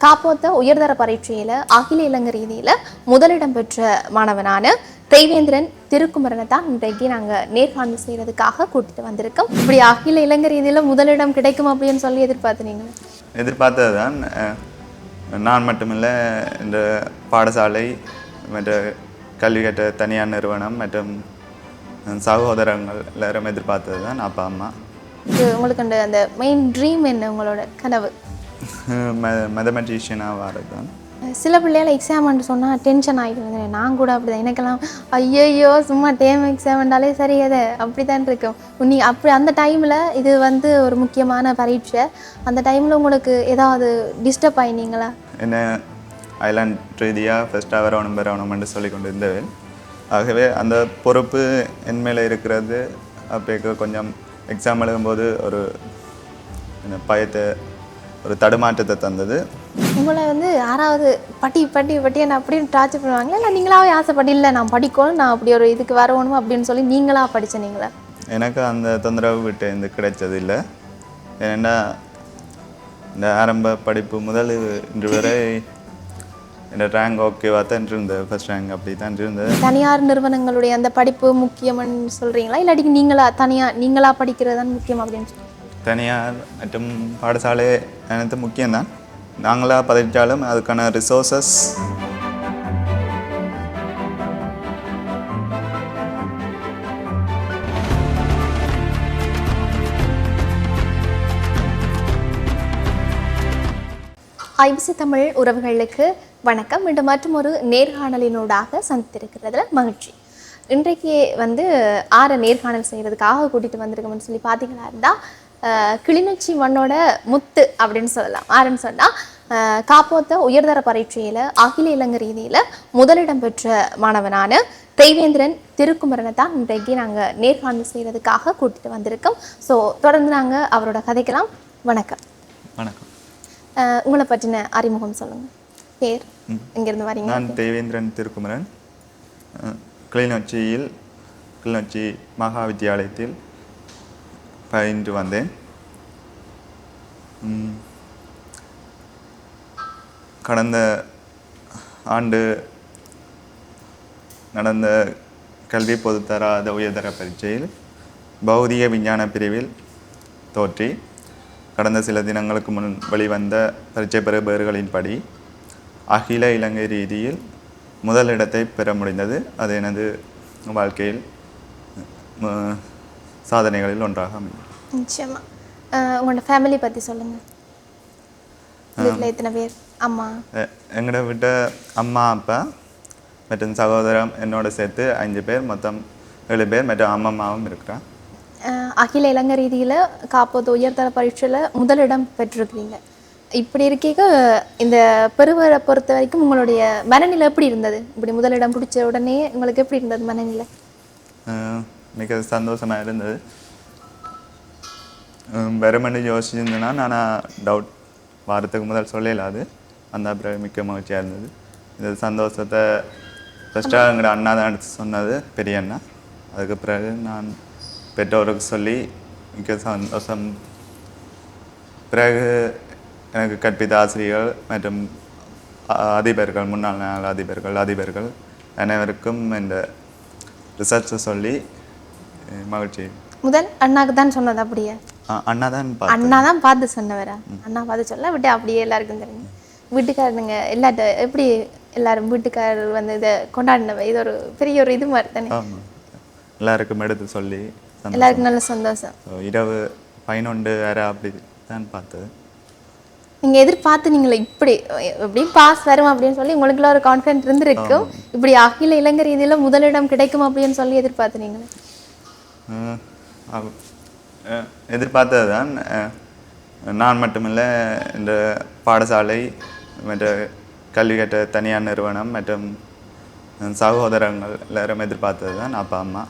காப்போத்த உயர்தர பரீட்சையில் அகில இலங்கை ரீதியில் முதலிடம் பெற்ற மாணவனான தேவேந்திரன் திருக்குமரனை தான் இன்றைக்கு நாங்கள் நேர்காணல் செய்கிறதுக்காக கூட்டிட்டு வந்திருக்கோம். இப்படி அகில இலங்கை ரீதியில் முதலிடம் கிடைக்கும் அப்படின்னு சொல்லி எதிர்பார்த்தீங்க? எதிர்பார்த்தது தான். நான் மட்டுமில்லை, இந்த பாடசாலை மற்ற கல்வி கற்ற தனியார் நிறுவனம் மற்றும் சகோதரங்கள் எல்லாரும் எதிர்பார்த்தது தான். அப்பா அம்மா உங்களுக்கு அந்த மெயின் ட்ரீம் என்ன, உங்களோட கனவு? மேத்தமெட்டிஷியனாக வரது தான். சில பிள்ளைகள் எக்ஸாம்னு சொன்னால் டென்ஷன் ஆகிட்டு நான் கூட அப்படி தான். எனக்கெல்லாம் ஐயோ சும்மா டேம் எக்ஸாம்ண்டாலே சரி அதை அப்படி தான் இருக்கும். நீ அப்படி அந்த டைமில் இது ஒரு முக்கியமான பரீட்சை, அந்த டைமில் உங்களுக்கு ஏதாவது டிஸ்டர்ப் ஆகினீங்களா? என்ன ஐலாண்ட் ரீதியாக ஃபஸ்ட்டாக வரணும்னு சொல்லி கொண்டு இருந்தவன். ஆகவே அந்த பொறுப்பு என் மேலே இருக்கிறது. அப்போ கொஞ்சம் எக்ஸாம் எழுதும்போது ஒரு பயத்தை, ஒரு தடுமாற்றத்தை தந்தது. உங்களை யாராவது பட்டி பட்டி பட்டி என்ன அப்படின்னு டார்ச்சர் பண்ணுவாங்களா, இல்லை நீங்களாவே ஆசைப்பட்டு இல்லை நான் படிக்கணும், நான் அப்படி ஒரு இதுக்கு வரணும் அப்படின்னு சொல்லி நீங்களாக படிச்சீங்களா? எனக்கு அந்த தொந்தரவு விட்டு இந்த கிடைச்சது இல்லை. ஏன்னா இந்த ஆரம்ப படிப்பு முதல் இன்று வரை இந்த ரேங்க் ஓகேவா தான் இருந்தது. ஃபர்ஸ்ட் ரேங்க் அப்படி தான் இருந்தது. தனியார் நிறுவனங்களுடைய அந்த படிப்பு முக்கியம்னு சொல்கிறீங்களா, இல்லாட்டி நீங்களா படிக்கிறது தான் முக்கியம் அப்படின்னு சொல்லி? தனியார் மற்றும் பாடசாலை அனைத்து முக்கியம்தான். நாங்களாக பதிச்சாலும் அதுக்கான ரிசோர்ஸஸ் ஐபிசி தமிழ் உறவுகளுக்கு வணக்கம். மீண்டும் மற்றும் ஒரு நேர்காணலினூடாக சந்தித்திருக்கிறதுல மகிழ்ச்சி. இன்றைக்கு 6 நேர்காணல் செய்கிறதுக்காக கூட்டிகிட்டு வந்திருக்கோம்னு சொல்லி பார்த்தீங்கன்னா இருந்தால் கிளிநொச்சி மண்ணோட முத்து அப்படின்னு சொல்லலாம். ஆறுன்னு சொன்னால் காப்போத்த உயர்தர பரீட்சையில் அகில இலங்கை ரீதியில் முதலிடம் பெற்ற மாணவனான தேவேந்திரன் திருக்குமரனை தான் இன்றைக்கு நாங்கள் நேர்காணல் செய்கிறதுக்காக கூட்டிகிட்டு வந்திருக்கோம். ஸோ தொடர்ந்து நாங்கள் அவரோட கதைக்கலாம். வணக்கம். வணக்கம். உங்களை பற்றின அறிமுகம் சொல்லுங்கள். பேர், எங்கேருந்து வரீங்க? நான் தேவேந்திரன் திருக்குமரன். கிளிநொச்சி மகா வித்தியாலயத்தில் பயின்று வந்தேன். கடந்த ஆண்டு நடந்த கல்வி பொதுத்தராத உயர்தர பரீட்சையில் பௌதிக விஞ்ஞான பிரிவில் தோற்றி கடந்த சில தினங்களுக்கு முன் வெளிவந்த பரீட்சை பெறுபேறுகளின்படி அகில இலங்கை ரீதியில் முதலிடத்தை பெற முடிந்தது. அது எனது வாழ்க்கையில் சாதனைகளில் ஒன்றாக அமைந்தது. நிச்சயமா. உங்களோட ஃபேமிலி பற்றி சொல்லுங்கள். வீட்டில் எத்தனை பேர்? அம்மா? எங்களோட வீட்டை அம்மா, அப்பா மற்றும் சகோதரம் என்னோட சேர்த்து 5 பேர், மொத்தம் 7 பேர் மற்றும் அம்மம்மாவும் இருக்கிறான். அகில இலங்கை ரீதியில் காப்போது உயர்தர பரீட்சையில் முதலிடம் பெற்றிருக்கிறீங்க. இப்படி இருக்க இந்த பெறுவரை பொறுத்த வரைக்கும் உங்களுடைய மனநிலை எப்படி இருந்தது? இப்படி முதலிடம் பிடிச்ச உடனே உங்களுக்கு எப்படி இருந்தது மனநிலை? மிக சந்தோஷமாக இருந்தது. வெறுமனு யோசிச்சிருந்தேன்னா நான் டவுட் வாரத்துக்கு முதல் சொல்லலாது. அந்த அப்புறம் மிக்க மகிழ்ச்சியாக இருந்தது. இந்த சந்தோஷத்தை ஃபஸ்ட்டாக எங்களோட அண்ணா தான் எடுத்து சொன்னது, பெரிய அண்ணா. அதுக்கு பிறகு நான் பெற்றோருக்கு சொல்லி மிக்க சந்தோஷம். பிறகு எனக்கு கற்பித்த ஆசிரியர்கள் மற்றும் அதிபர்கள், முன்னாள் நாள் அதிபர்கள் அனைவருக்கும் இந்த ரிசர்ச்சை சொல்லி மகிழ்ச்சி. முதல் அண்ணாக்கு தான் சொன்னது? அப்படியே அண்ணா தான் பார்த்து சொன்னவரா? அண்ணா பார்த்து சொல்ல விட்டு அப்படியே எல்லாருக்கும் தெரியும். வீட்டுக்காரனுங்க எல்லாட்ட எப்படி எல்லாரும் வீட்டுக்காரர் இதை கொண்டாடினவ, இது ஒரு பெரிய ஒரு இது மாதிரி தானே? எல்லாருக்கும் எடுத்து சொல்லி எல்லாருக்கும் நல்ல சந்தோஷம். இரவு 11 வேற அப்படி தான் பார்த்தது. நீங்கள் எதிர்பார்த்து நீங்களே இப்படி எப்படியும் பாஸ் வரும் அப்படின்னு சொல்லி உங்களுக்குள்ள ஒரு கான்ஃபிடென்ட் இருந்திருக்கும். இப்படி அகில இலங்கை ரீதியில் முதலிடம் கிடைக்கும் அப்படின்னு சொல்லி எதிர்பார்த்து நீங்களே? எதிர்பார்த்தது தான். நான் மட்டுமில்லை, இந்த பாடசாலை மற்ற கல்வி கற்ற தனியார் நிறுவனம் மற்றும் சகோதரங்கள் எல்லாரும் எதிர்பார்த்தது தான். அப்பா அம்மா.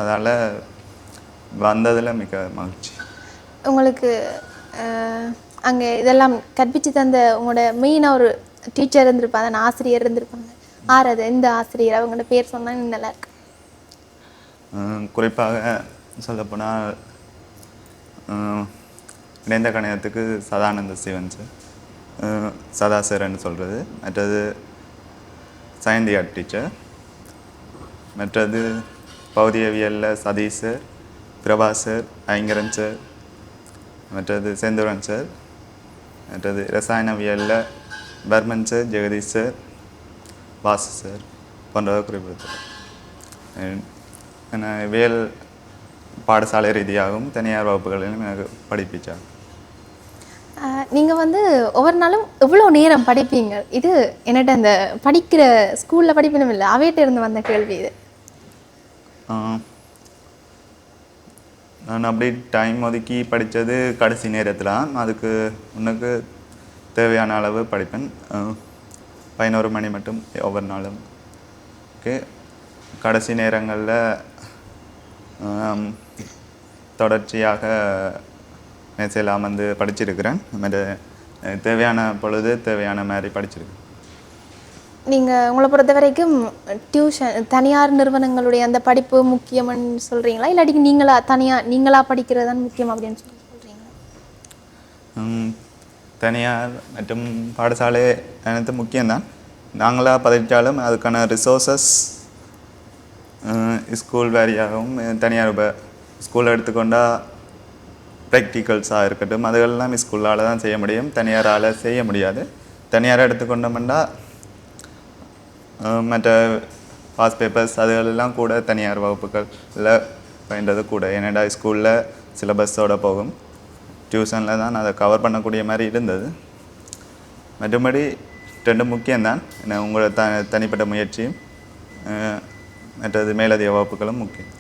அதால் வந்ததில் மிக மகிழ்ச்சி. உங்களுக்கு அங்கே இதெல்லாம் கற்பித்து தந்த உங்களோட மெயினாக ஒரு டீச்சர் இருந்திருப்பாங்க, ஆசிரியர் இருந்திருப்பாங்க. அது எந்த ஆசிரியர்? அவங்களோட பேர் சொன்னால் நல்லா இருக்கு. குறிப்பாக சொல்லப்போனால் இணைந்த கணிதத்துக்கு சதானந்த சிவன் சார், சதா சார்ன்னு சொல்கிறது. மற்றது சைந்தியாட் டீச்சர். மற்றது பௌதியவியலில் Sathish sir, Prabha sir, Aingaran sir, மற்றது செந்தூரன் சார். மற்றது ரசாயனவியலில் Barman sir, Jegatheesh sir, Vasu sir போன்றவை குறிப்பிடுத்தார். வியல் பாடசாலை ரீதியாகவும் தனியார் வகுப்புகளிலும் எனக்கு படிப்பிச்சார். நீங்கள் வந்து ஒவ்வொரு நாளும் எவ்வளோ நேரம் படிப்பீங்க? இது என்னட்ட அந்த படிக்கிற ஸ்கூலில் படிப்பினும் இல்லை, அவையிட்ட இருந்து வந்த கேள்வி இது. நான் அப்படி டைம் ஒதுக்கி படித்தது கடைசி நேரத்தில் தான். அதுக்கு முன்னுக்கு தேவையான அளவு படிப்பேன். 11 மணி மட்டும் ஒவ்வொரு நாளும். ஓகே, கடைசி நேரங்களில் தொடர்ச்சியாக மேசையில் அமர்ந்து படிச்சிருக்கிறேன். அது தேவையான பொழுது தேவையான மாதிரி படிச்சிருக்கேன். நீங்கள் உங்களை பொறுத்த வரைக்கும் டியூஷன் தனியார் நிறுவனங்களுடைய அந்த படிப்பு முக்கியம்னு சொல்கிறீங்களா, இல்லாட்டி நீங்களாக படிக்கிறது தான் முக்கியம் அப்படின்னு சொல்கிறீங்களா? தனியார் மற்றும் பாடசாலை அனைத்து முக்கியம்தான். நாங்களாக படித்தாலும் அதுக்கான ரிசோர்ஸஸ் ஸ்கூல் வேரியாகவும் தனியார் ஸ்கூல் எடுத்துக்கொண்டால் ப்ராக்டிகல்ஸாக இருக்கட்டும், அதுகளெல்லாம் ஸ்கூலால் தான் செய்ய முடியும், தனியாரால் செய்ய முடியாது. தனியார் எடுத்துக்கொண்டோம்னா மற்ற பாஸ் பேப்பர்ஸ் அதுகளெல்லாம் கூட தனியார் வகுப்புகளில் பயின்றது கூட. ஏன்னா ஸ்கூலில் சிலபஸோடு போகும், டியூஷனில் தான் அதை கவர் பண்ணக்கூடிய மாதிரி இருந்தது. மற்றபடி ரெண்டும் முக்கியம்தான். உங்களோட தனிப்பட்ட முயற்சியும் மற்றது மேலதிக வகுப்புகளும் முக்கியம்.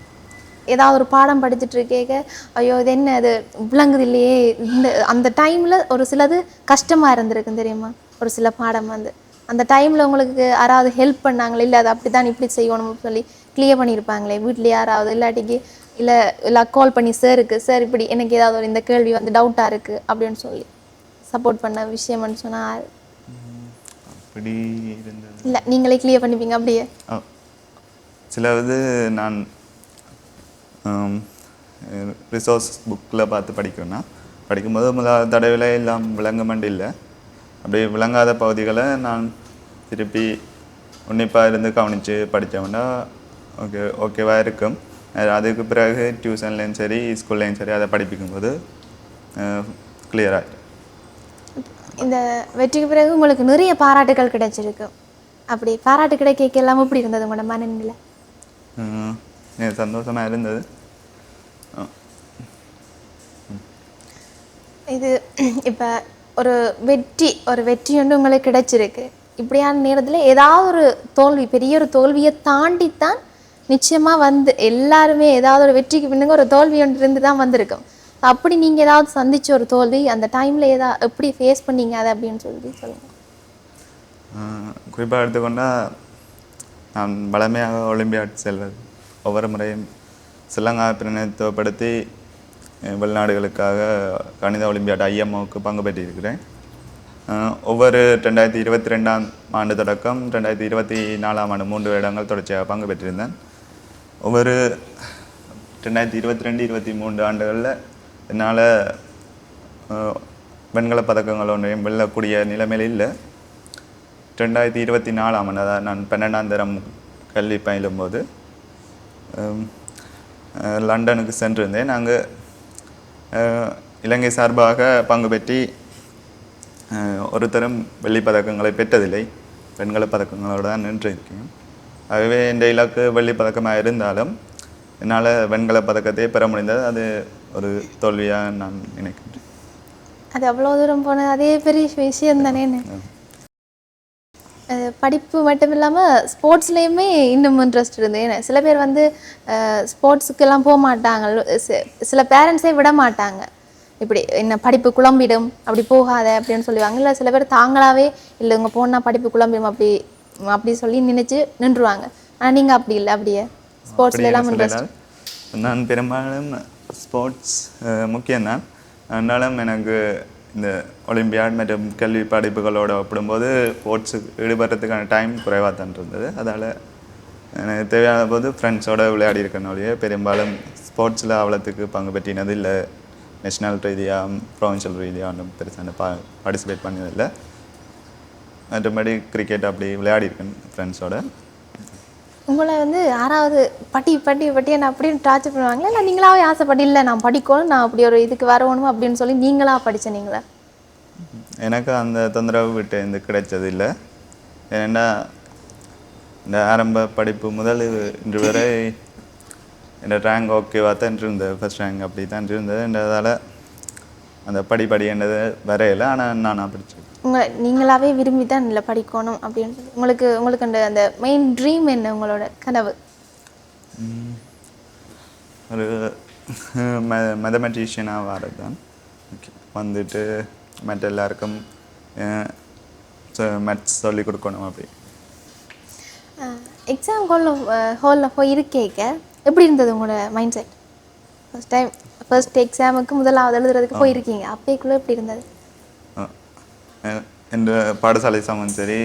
ஏதாவது ஒரு பாடம் படிச்சுட்டு இருக்கேங்க, ஐயோ இது என்ன அது விளங்குது இல்லையே, அந்த டைமில் ஒரு சிலது கஷ்டமாக இருந்திருக்குன்னு தெரியுமா? ஒரு சில பாடம் வந்து அந்த டைமில் உங்களுக்கு யாராவது ஹெல்ப் பண்ணாங்களே, இல்லை அது அப்படி தான் இப்படி செய்யணும்னு சொல்லி கிளியர் பண்ணியிருப்பாங்களே வீட்டில் யாராவது, இல்லாட்டிக்கு இல்லை கால் பண்ணி சார் இப்படி எனக்கு ஏதாவது ஒரு இந்த கேள்வி வந்து டவுட்டாக இருக்குது அப்படின்னு சொல்லி சப்போர்ட் பண்ண விஷயம்னு சொன்னால் அப்படி இருந்தது இல்லை, நீங்களே கிளியர் பண்ணிப்பீங்க அப்படியே? சிலது நான் ரிசோர்ஸ் புக்கில் பார்த்து படிக்கணும்னா படிக்கும்போது முதல் தடவையில் எல்லாம் விளங்கமண்டு இல்லை. அப்படி விளங்காத பகுதிகளை நான் திருப்பி உன்னிப்பாக இருந்து கவனித்து படித்தோம்னா ஓகேவாக இருக்கும். அதுக்கு பிறகு டியூஷன்லேயும் சரி ஸ்கூல்லேயும் சரி அதை படிப்பிக்கும்போது கிளியராகிடும். இந்த வெற்றிக்கு பிறகு உங்களுக்கு நிறைய பாராட்டுகள் கிடைச்சிருக்கு. அப்படி பாராட்டு கிடைக்க எல்லாம் எப்படி இருந்தது உங்களோட மனநிலை? சந்தோஷமாக இருந்தது. இது இப்போ ஒரு வெற்றி வந்து உங்களுக்கு கிடைச்சிருக்கு. இப்படியான நேரத்தில் ஏதாவது ஒரு தோல்வி, பெரிய ஒரு தோல்வியை தாண்டித்தான் நிச்சயமாக வந்து எல்லாருமே ஏதாவது ஒரு வெற்றிக்கு பின்னுங்க ஒரு தோல்வி ஒன்று இருந்து தான் வந்திருக்கும். அப்படி நீங்கள் ஏதாவது சந்திச்ச ஒரு தோல்வி அந்த டைமில் எப்படி ஃபேஸ் பண்ணீங்க அதை அப்படின்னு சொல்லுங்கள். குறிப்பாக எடுத்துக்கொண்டால் நான் வளமையாக ஒலிம்பியாட் செல்வது, ஒவ்வொரு முறையும் ஸ்ரீலங்காவை பிரதிநிதித்துவப்படுத்தி வெளிநாடுகளுக்காக கணித ஒலிம்பியாட் IMOக்கு பங்கு பெற்றிருக்கிறேன். ஒவ்வொரு 2022ஆம் ஆண்டு தொடக்கம் 2024ஆம் ஆண்டு 3 வருடங்கள் தொடர்ச்சியாக பங்கு பெற்றிருந்தேன். ஒவ்வொரு 2022, 2023 ஆண்டுகளில் என்னால் வெண்கலப் பதக்கங்கள் ஒன்றையும் வெல்லக்கூடிய நிலைமையில் இல்லை. 2024ஆம் ஆண்டு, அதாவது நான் 12ஆம் தரம் கல்வி பயிலும்போது லண்டனுக்கு சென்றிருந்தேன். அங்கு இலங்கை சார்பாக பங்கு பெற்றி ஒரு தரம் வெள்ளிப் பதக்கங்களை பெற்றதில்லை, வெண்கலப் பதக்கங்களோடு தான் நின்றிருக்கேன். ஆகவே இந்த இலக்கு வெள்ளிப் பதக்கமாக இருந்தாலும் என்னால் வெண்கலப் பதக்கத்தை பெற முடிந்தது. அது ஒரு தோல்வியாக நான் நினைக்கின்றேன். அது அவ்வளோ தூரம் போன அதே பெரிய விஷயம் தானே. படிப்பு மட்டும் இல்லாமல் ஸ்போர்ட்ஸ்லேயுமே இன்னும் இன்ட்ரெஸ்ட் இருந்தது. ஏன்னா சில பேர் வந்து ஸ்போர்ட்ஸுக்கெல்லாம் போக மாட்டாங்க, சில பேரண்ட்ஸே விட மாட்டாங்க. இப்படி என்ன படிப்பு குழம்பிடும், அப்படி போகாத அப்படின்னு சொல்லுவாங்க. இல்லை சில பேர் தாங்களாகவே இல்லை இவங்க போனால் படிப்பு குழம்பிடும் அப்படி சொல்லி நினைச்சு நின்றுவாங்க. ஆனால் நீங்கள் அப்படி இல்லை, அப்படியே ஸ்போர்ட்ஸ்ல எல்லாம் இன்ட்ரெஸ்ட்? நான் பெரும்பாலும் ஸ்போர்ட்ஸ் முக்கியம்தான். அதனாலும் எனக்கு இந்த ஒலிம்பியாட் மற்றும் கல்வி படிப்புகளோடு ஒப்பிடும்போது ஸ்போர்ட்ஸுக்கு ஈடுபடுறதுக்கான டைம் குறைவாக தான் இருந்தது. அதால் எனக்கு தேவையான போது ஃப்ரெண்ட்ஸோடு விளையாடி இருக்கனாலேயே பெரும்பாலும் ஸ்போர்ட்ஸில் அவ்வளோத்துக்கு பங்கு பெற்றினது இல்லை. நேஷ்னல் ரீதியாக ப்ரொவின்ஷியல் ரீதியாக ஒன்றும் பெருசாக பார்ட்டிசிபேட் பண்ணதில்லை. மற்றபடி கிரிக்கெட் அப்படி விளையாடிருக்கேன் ஃப்ரெண்ட்ஸோட. உங்களை வந்து யாராவது பட்டி என்ன அப்படின்னு டார்ச்சர் பண்ணுவாங்களா, இல்லை நீங்களாவே ஆசைப்பட்டு இல்லை நான் படிக்கணும், நான் அப்படி ஒரு இதுக்கு வரணும் அப்படின்னு சொல்லி நீங்களா படிச்சீங்களா? எனக்கு அந்த தொந்தரவு விட்டு இந்த கிடைச்சது இல்லை. ஏன்னா இந்த ஆரம்ப படிப்பு முதல் இன்று வரை இந்த ரேங்க் ஓகேவாக தான் இருந்தது, ஃபஸ்ட் ரேங்க் அப்படி தான் இருந்ததுன்றதால அந்த படிப்படின்றது வரையில. ஆனால் நான் படித்தேன். நீங்களாவே விரும்பி தான் இல்லை படிக்கணும் அப்படின்னு சொல்லி உங்களுக்கு அந்த மெயின் ட்ரீம் என்ன, உங்களோட கனவு? ஒரு மேத்தமெட்டிஷியனாக வரது தான். ஓகே, வந்துட்டு மற்ற எல்லாருக்கும் மேத்ஸ் சொல்லிக் கொடுக்கணும். அப்படி எக்ஸாம் ஹாலில் போய் இருக்கேக்க எப்படி இருந்தது உங்களோட மைண்ட் செட்? ஃபர்ஸ்ட் எக்ஸாமுக்கு முதலாவது எழுதுறதுக்கு போயிருக்கீங்க, அப்பேக்குள்ளே எப்படி இருந்தது? என்ற பாடசாலை சமூகம் சரி,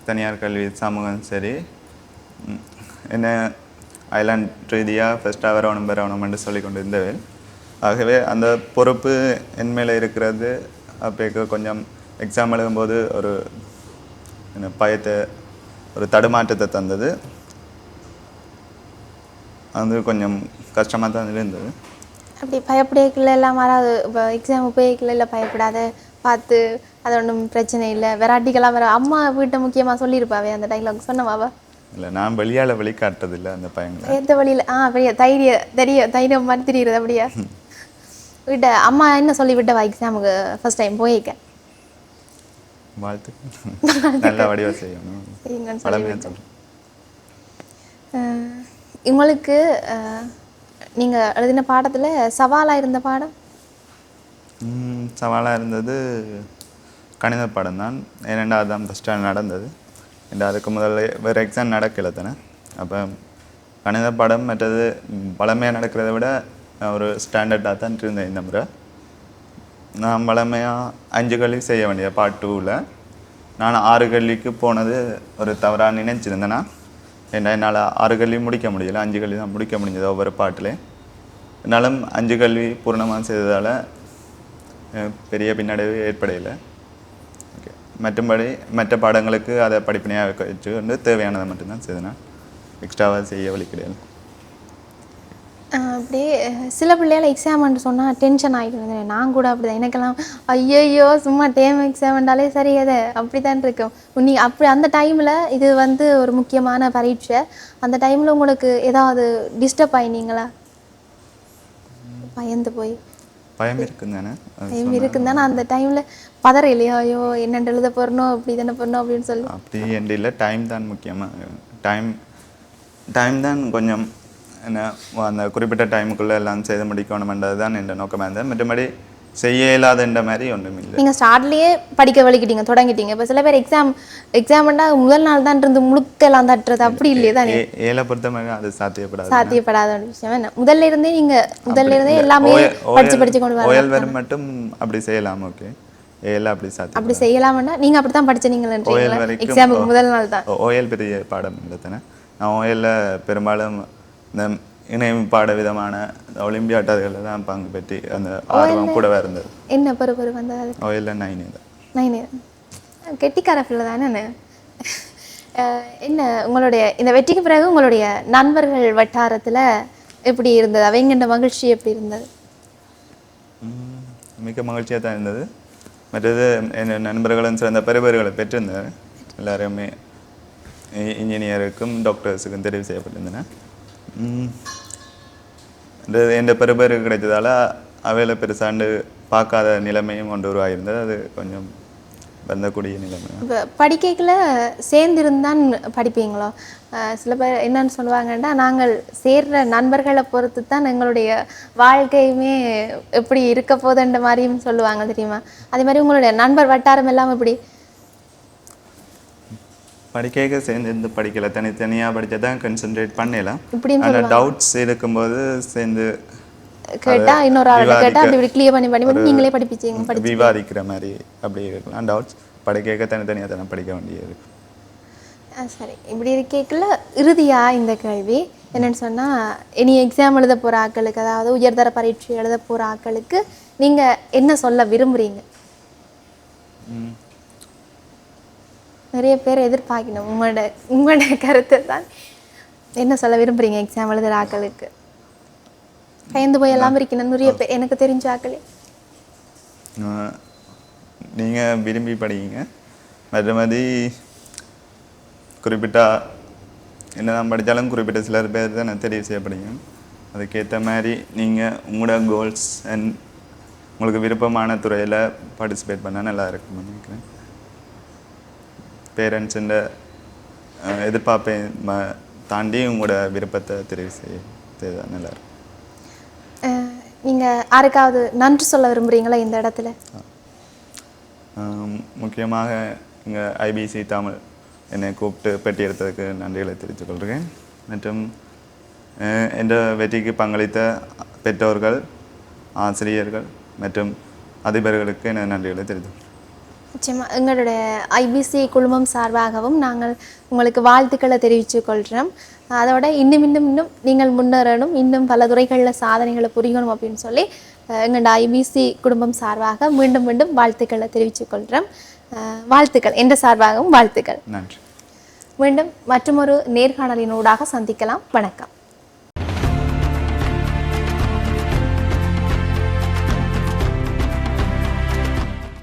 தனியார் கல்வி சமூகம் சரி, என்ன ஐலாண்ட் ரீதியாக ஃபஸ்ட்டாக வரணும்னு சொல்லி கொண்டு இருந்தவேன். ஆகவே அந்த பொறுப்பு என் மேலே இருக்கிறது அப்போ கொஞ்சம் எக்ஸாம் எழுதும்போது ஒரு பயத்தை, ஒரு தடுமாற்றத்தை தந்தது. அது கொஞ்சம் கஷ்டமாக தான் இருந்தது. அப்படி பயப்படைக்குள்ள எல்லாம் வராது, இப்போ எக்ஸாம் உபயோகிக்கல இல்லை பயப்படாத, பார்த்து அது ஒன்றும் பிரச்சனை இல்லை, வெரைட்டிகளாக வர அம்மா வீட்டை முக்கியமாக சொல்லியிருப்பாவே அந்த டைலாக் சொன்னவாவா? இல்லை, நான் வெளிக்காட்டுறதில்லை அந்த பையங்களை. எந்த வழியில் அப்படியா தைரியம் மாதிரி தெரியுறது அப்படியா? வீட்டை அம்மா என்ன சொல்லி விட்டவா எக்ஸாமுக்கு ஃபர்ஸ்ட் டைம் போயிருக்க? வாழ்த்து, நல்ல வடிவாக செய்யணும். உங்களுக்கு நீங்கள் எழுதின பாடத்தில் சவாலாக இருந்த பாடம்? சவாலாக இருந்தது கணித பாடம் தான். ஏனெண்டா அதுதான் ஃபஸ்ட்டாக நடந்தது. ஏன்னா அதுக்கு முதல்ல வேறு எக்ஸாம் நடக்கலை தானே. அப்போ கணித பாடம் மற்றது பழமையாக நடக்கிறத விட ஒரு ஸ்டாண்டர்டாக தான் இருந்தேன் இந்த முறை. நான் பழமையாக 5 கேள்வி செய்ய வேண்டியது பார்ட் 2ல். நான் 6 கேள்விக்கு போனது ஒரு தவறாக நினைச்சிருந்தேன்னா, ஏன்னா என்னால் 6 கேள்வி முடிக்க முடியலை, 5 கேள்வி தான் முடிக்க முடிஞ்சது ஒவ்வொரு பாட்டிலே. என்னாலும் 5 கேள்வி பூர்ணமாக செய்ததால் பெரிய பின்னடைவு ஏற்படையில்லை. ஓகே, மற்றபடி மற்ற பாடங்களுக்கு அதை படிப்பினையாக வச்சு வந்து தேவையானதை மட்டும்தான் செய்தேன், எக்ஸ்ட்ராவாக செய்ய வழி கிடையாது. அப்படியே சில பிள்ளைகள் எக்ஸாம்னு சொன்னால் டென்ஷன் ஆகிடுது. நான் கூட அப்படி தான், எனக்கெல்லாம் ஐயோ சும்மா டேம் எக்ஸாம்ண்டாலே சரி அதை அப்படி தான் இருக்கும். நீ அப்படி அந்த டைமில் இது வந்து ஒரு முக்கியமான பரீட்சை, அந்த டைமில் உங்களுக்கு ஏதாவது டிஸ்டர்ப் ஆகினீங்களா? பயந்து போய் பயம் இருக்குன்னு தானே, பயம் இருக்குன்னு தானே அந்த டைமில் பதற இல்லையோ, ஐயோ என்னென்று எழுத போகிறனோ அப்படி தானே போடணும் அப்படின்னு சொல்லி? அப்படி என்று இல்லை, டைம் தான் முக்கியமாக. டைம் தான் கொஞ்சம் என்ன அந்த குறிப்பிட்ட டைமுக்குள்ளே எல்லாம் செய்து முடிக்கணுமென்றது தான் என் நோக்கமாக இருந்தது. மற்றபடி செய்ய இயலாதுன்ற மாதிரி ஒன்றும் இல்லை. நீங்கள் ஸ்டார்ட்லேயே படிக்க வலிக்கிட்டீங்க, தொடங்கிட்டீங்க. இப்போ சில பேர் எக்ஸாம்னா முதல் நாள் தான் இருந்து முழுக்கெல்லாம் தட்டுறது அப்படி இல்லையே தானே? ஏழை பொறுத்தவரை அது சாத்தியப்படாத ஒரு விஷயம். என்ன முதல்ல இருந்தே எல்லாமே படிச்சு கொண்டு வர ஓஎல் வரும் மட்டும் அப்படி செய்யலாம். ஓகே, ஏல அப்படி செய்யலாம்னா நீங்கள் அப்படி தான் படிச்சீங்களா? எக்ஸாமுக்கு முதல் நாள் தான். ஓஎல் பெரிய பாடம் இல்லை தானே. நான் ஓஎல்ல பெரும்பாலும் இந்த இணைப்பாட விதமான ஒலிம்பியாட்டங்களில் தான் பங்கு பெற்று அந்த ஆர்வம் கூடவே இருந்தது. என்ன பருவரு வந்தது? ஓஎல்ல 9 தான். கெட்டிக்கார பிள்ளை தானே. என்ன உங்களுடைய இந்த வெற்றிக்கு பிறகு உங்களுடைய நண்பர்கள் வட்டாரத்தில் எப்படி இருந்தது? அவங்கண்ட மகிழ்ச்சி எப்படி இருந்தது? மிக மகிழ்ச்சியாக தான் இருந்தது. மற்றது என் நண்பர்களும் சிறந்த பெறுபேறுகளை பெற்றிருந்தேன். எல்லாருமே இன்ஜினியருக்கும் டாக்டர்ஸுக்கும் தெரிவு செய்யப்பட்டிருந்தன. என் பெறுபேறு கிடைத்ததால் அவையில் பெருசாண்டு பார்க்காத நிலைமையும் ஒன்று உருவாகியிருந்தது. அது கொஞ்சம் வந்தக்கூடிய நிலைமை. இப்போ படிக்கல சேர்ந்திருந்தான் படிப்பீங்களோ? சில பேர் என்னன்னு சொல்லுவாங்கன்னா, நாங்கள் சேர்ற நண்பர்களை பொறுத்து தான் எங்களுடைய வாழ்க்கையுமே எப்படி இருக்க போதுன்ற மாதிரியும் சொல்லுவாங்க தெரியுமா? அதே மாதிரி உங்களுடைய நண்பர் வட்டாரம் எல்லாம் எப்படி? படிக்க சேர்ந்து படிக்கல, தனித்தனியாக படித்தா தான் கான்சென்ட்ரேட் பண்ணலாம். ஆனால் டவுட்ஸ் இருக்கும்போது சேர்ந்து கேட்டா இன்னொரு ஆளை கேட்டா அப்படி கிளியர் பண்ணி நீங்களே படிப்பீங்க, விவாதிக்கிற மாதிரி அப்படி இருக்கலாம். டவுட்ஸ் படிக்க தனித்தனியாக தானே படிக்க வேண்டியது. சரி, இப்படி இருக்கேக்குள்ள இறுதியாக இந்த கேள்வி என்னென்னு சொன்னால், இனி எக்ஸாம் எழுத போகிற ஆட்களுக்கு, அதாவது உயர்தர பரீட்சை எழுத போகிற ஆட்களுக்கு நீங்கள் என்ன சொல்ல விரும்புகிறீங்க? நிறைய பேர் எதிர்பார்க்கணும் உங்களோட கருத்தை தான். என்ன சொல்ல விரும்புகிறீங்க எக்ஸாம் எழுதுகிற ஆட்களுக்கு? பயந்து போய் எல்லாம் இருக்கணும் நிறைய பேர், எனக்கு தெரிஞ்ச ஆட்களே. நீங்கள் விரும்பி படிங்க. மற்றபடி குறிப்பிட்ட என்னதான் படித்தாலும் குறிப்பிட்ட சிலர் பேர் தான் தெரிவு செய்யப்படுங்க. அதுக்கேற்ற மாதிரி நீங்கள் உங்களோட கோல்ஸ் அண்ட் உங்களுக்கு விருப்பமான துறையில் பார்ட்டிசிபேட் பண்ணால் நல்லா இருக்கும்னு நினைக்கிறேன். பேரண்ட்ஸுன்ற எதிர்பார்ப்பை தாண்டி உங்களோட விருப்பத்தை தெரிவு செய்ய நல்லாயிருக்கும். நீங்கள் யாருக்காவது நன்றி சொல்ல விரும்புகிறீங்களா இந்த இடத்துல? முக்கியமாக இங்கே ஐபிசி தமிழ் என்னை கூப்பிட்டு பெட்டி எடுத்ததுக்கு நன்றிகளை தெரிவித்துக் கொள்கிறேன். மற்றும் என்ற வெற்றிக்கு பங்களித்த பெற்றோர்கள், ஆசிரியர்கள் மற்றும் அதிபர்களுக்கு என்ன நன்றிகளை தெரிவித்துக் கொள்கிறேன். நிச்சயமாக எங்களுடைய ஐபிசி குழுமம் சார்பாகவும் நாங்கள் உங்களுக்கு வாழ்த்துக்களை தெரிவித்துக் கொள்கிறோம். அதோட இன்னும் நீங்கள் முன்னேறணும், இன்னும் பல துறைகளில் சாதனைகளை புரியணும் அப்படின்னு சொல்லி எங்களோட ஐபிசி குடும்பம் சார்பாக மீண்டும் வாழ்த்துக்களை தெரிவித்துக் கொள்கிறோம். வாழ்த்துக்கள், என்ற சார்பாகவும் வாழ்த்துக்கள். நன்றி. மீண்டும் மற்றொரு நேர்காணலினூடாக சந்திக்கலாம். வணக்கம்.